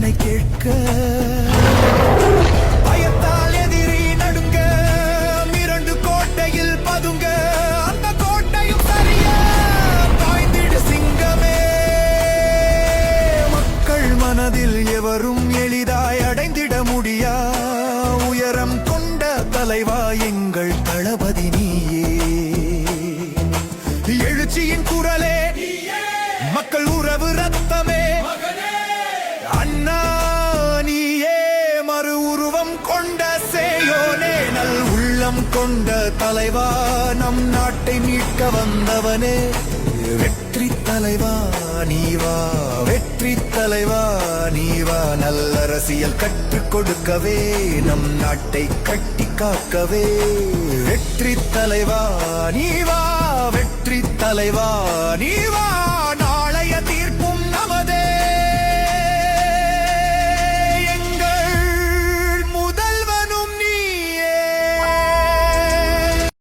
இதனை கேட்க பயத்தால் எதிரி நடுங்க மிரண்டு கோட்டையில் பதுங்க அந்த கோட்டையும் சரியா பாய்ந்திடு சிங்கமே மக்கள் மனதில் எவரும் எளிதாய் அடைந்திட முடியா உயரம் கொண்ட தலைவா எங்கள் தளபதி நீயே எழுச்சியின் குரலே மக்கள் உறவு ரத்தமே அண்ணா நீயே மறு உருவம் கொண்ட சேயோனே நல் உள்ளம் கொண்ட தலைவா நம் நாட்டை மீட்க வந்தவனே வெற்றி தலைவா நீவா வெற்றி தலைவா நீவா நல்லரசியல் கற்றுக் கொடுக்கவே நம் நாட்டை கட்டி காக்கவே வெற்றி தலைவா நீவா வெற்றி தலைவா நீவா